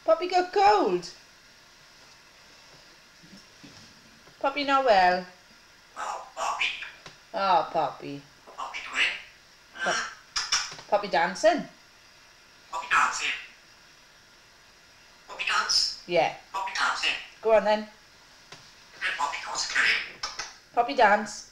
Poppy got cold. Poppy not well. Oh, Poppy. Oh, Poppy. What Poppy doing? Poppy dancing. Poppy dancing. Poppy dance. Yeah. Poppy dancing. Go on then. Poppy goes to Poppy dance.